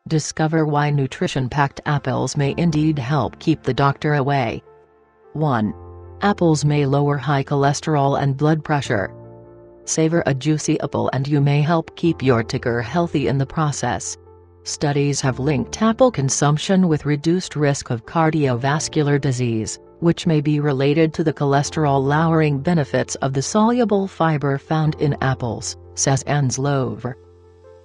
Discover why nutrition-packed apples may indeed help keep the doctor away. 1. Apples may lower high cholesterol and blood pressure. Savor a juicy apple and you may help keep your ticker healthy in the process. Studies have linked apple consumption with reduced risk of cardiovascular disease, which may be related to the cholesterol-lowering benefits of the soluble fiber found in apples, says Anslover.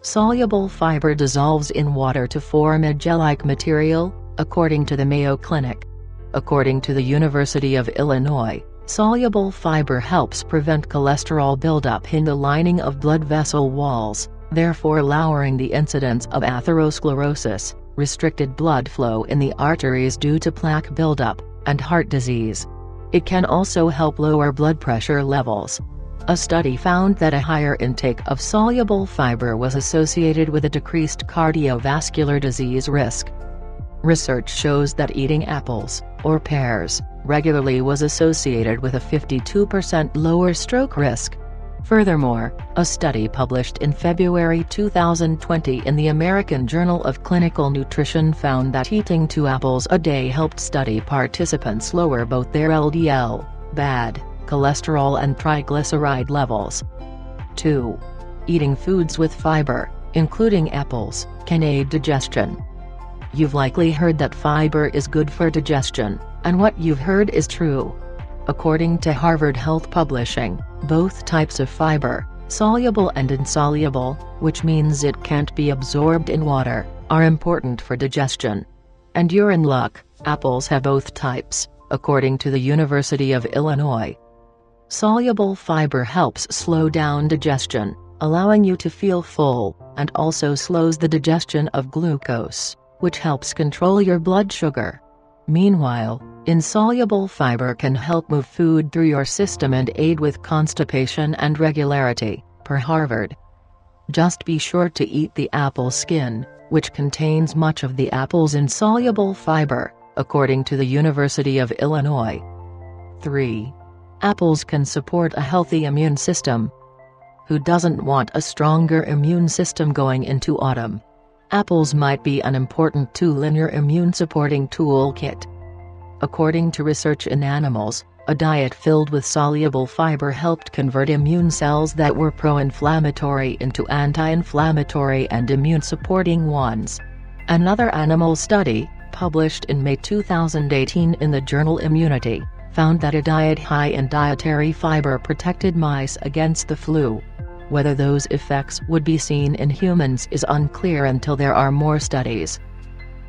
Soluble fiber dissolves in water to form a gel-like material, according to the Mayo Clinic. According to the University of Illinois, soluble fiber helps prevent cholesterol buildup in the lining of blood vessel walls, therefore lowering the incidence of atherosclerosis, restricted blood flow in the arteries due to plaque buildup, and heart disease. It can also help lower blood pressure levels. A study found that a higher intake of soluble fiber was associated with a decreased cardiovascular disease risk. Research shows that eating apples, or pears, regularly was associated with a 52% lower stroke risk. Furthermore, a study published in February 2020 in the American Journal of Clinical Nutrition found that eating 2 apples a day helped study participants lower both their LDL, bad cholesterol and triglyceride levels. 2. Eating foods with fiber, including apples, can aid digestion. You've likely heard that fiber is good for digestion, and what you've heard is true. According to Harvard Health Publishing, both types of fiber, soluble and insoluble, which means it can't be absorbed in water, are important for digestion. And you're in luck, apples have both types, according to the University of Illinois. Soluble fiber helps slow down digestion, allowing you to feel full, and also slows the digestion of glucose, which helps control your blood sugar. Meanwhile, insoluble fiber can help move food through your system and aid with constipation and regularity, per Harvard. Just be sure to eat the apple skin, which contains much of the apple's insoluble fiber, according to the University of Illinois. 3. Apples can support a healthy immune system. Who doesn't want a stronger immune system going into autumn? Apples might be an important tool in your immune-supporting toolkit. According to research in animals, a diet filled with soluble fiber helped convert immune cells that were pro-inflammatory into anti-inflammatory and immune-supporting ones. Another animal study, published in May 2018 in the journal Immunity, found that a diet high in dietary fiber protected mice against the flu. Whether those effects would be seen in humans is unclear until there are more studies.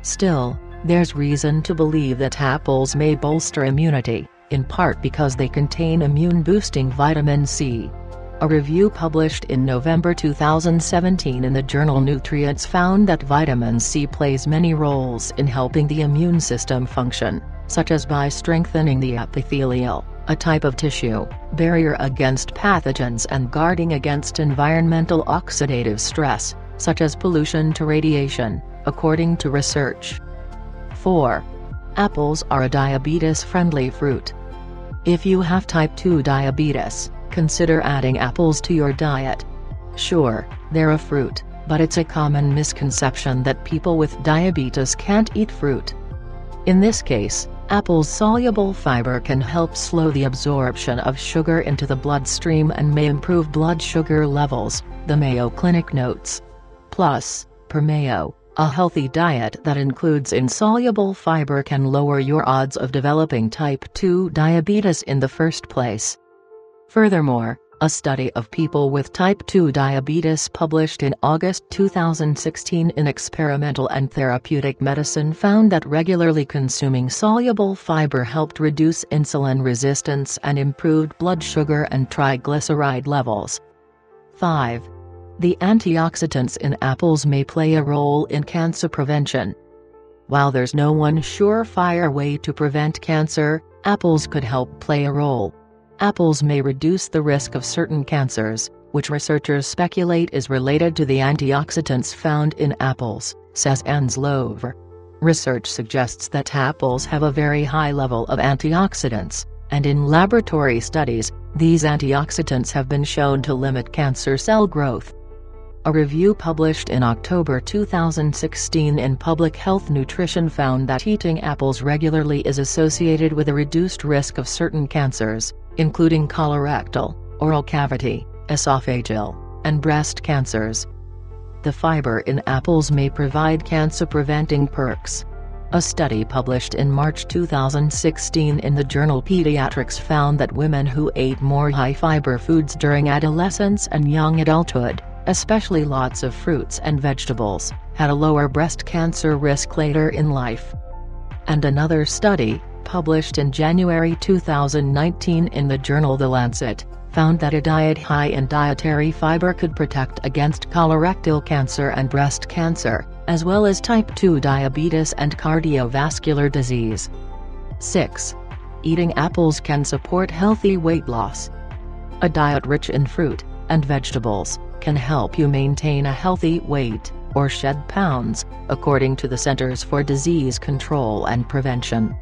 Still, there's reason to believe that apples may bolster immunity, in part because they contain immune-boosting vitamin C. A review published in November 2017 in the journal Nutrients found that vitamin C plays many roles in helping the immune system function, such as by strengthening the epithelial, a type of tissue, barrier against pathogens and guarding against environmental oxidative stress, such as pollution to radiation, according to research. 4. Apples are a diabetes-friendly fruit. If you have type 2 diabetes, consider adding apples to your diet. Sure, they're a fruit, but it's a common misconception that people with diabetes can't eat fruit. In this case, apples' soluble fiber can help slow the absorption of sugar into the bloodstream and may improve blood sugar levels, the Mayo Clinic notes. Plus, per Mayo, a healthy diet that includes insoluble fiber can lower your odds of developing type 2 diabetes in the first place. Furthermore, a study of people with type 2 diabetes published in August 2016 in Experimental and Therapeutic Medicine found that regularly consuming soluble fiber helped reduce insulin resistance and improved blood sugar and triglyceride levels. 5. The antioxidants in apples may play a role in cancer prevention. While there's no one surefire way to prevent cancer, apples could help play a role. Apples may reduce the risk of certain cancers, which researchers speculate is related to the antioxidants found in apples, says Anslover. Research suggests that apples have a very high level of antioxidants, and in laboratory studies, these antioxidants have been shown to limit cancer cell growth. A review published in October 2016 in Public Health Nutrition found that eating apples regularly is associated with a reduced risk of certain cancers, including colorectal, oral cavity, esophageal, and breast cancers. The fiber in apples may provide cancer-preventing perks. A study published in March 2016 in the journal Pediatrics found that women who ate more high-fiber foods during adolescence and young adulthood, especially lots of fruits and vegetables, had a lower breast cancer risk later in life. And another study, published in January 2019 in the journal The Lancet, found that a diet high in dietary fiber could protect against colorectal cancer and breast cancer, as well as type 2 diabetes and cardiovascular disease. 6. Eating apples can support healthy weight loss. A diet rich in fruit and vegetables can help you maintain a healthy weight, or shed pounds, according to the Centers for Disease Control and Prevention.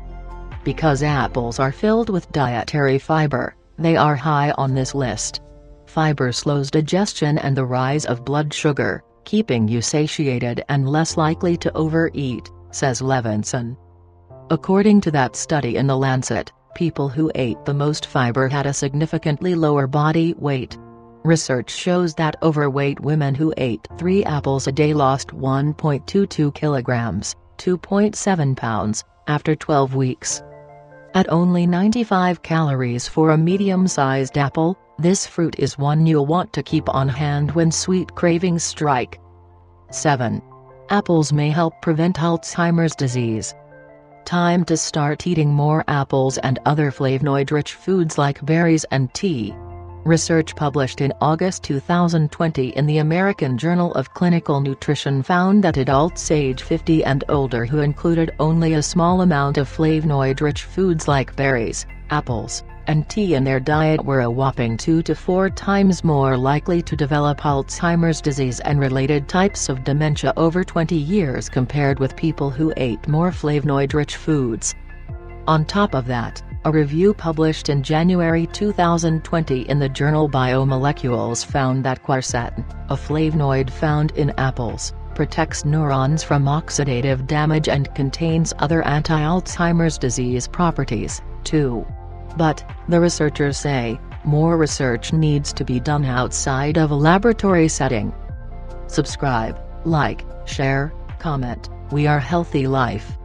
Because apples are filled with dietary fiber, they are high on this list. Fiber slows digestion and the rise of blood sugar, keeping you satiated and less likely to overeat, says Levinson. According to that study in The Lancet, people who ate the most fiber had a significantly lower body weight. Research shows that overweight women who ate 3 apples a day lost 1.22 kilograms, 2.7 pounds, after 12 weeks. At only 95 calories for a medium-sized apple, this fruit is one you'll want to keep on hand when sweet cravings strike. 7. Apples may help prevent Alzheimer's disease. Time to start eating more apples and other flavonoid-rich foods like berries and tea. Research published in August 2020 in the American Journal of Clinical Nutrition found that adults age 50 and older who included only a small amount of flavonoid-rich foods like berries, apples, and tea in their diet were a whopping 2 to 4 times more likely to develop Alzheimer's disease and related types of dementia over 20 years compared with people who ate more flavonoid-rich foods. On top of that, a review published in January 2020 in the journal Biomolecules found that quercetin, a flavonoid found in apples, protects neurons from oxidative damage and contains other anti-Alzheimer's disease properties, too. But, the researchers say, more research needs to be done outside of a laboratory setting. Subscribe, like, share, comment. We are Healthy Life.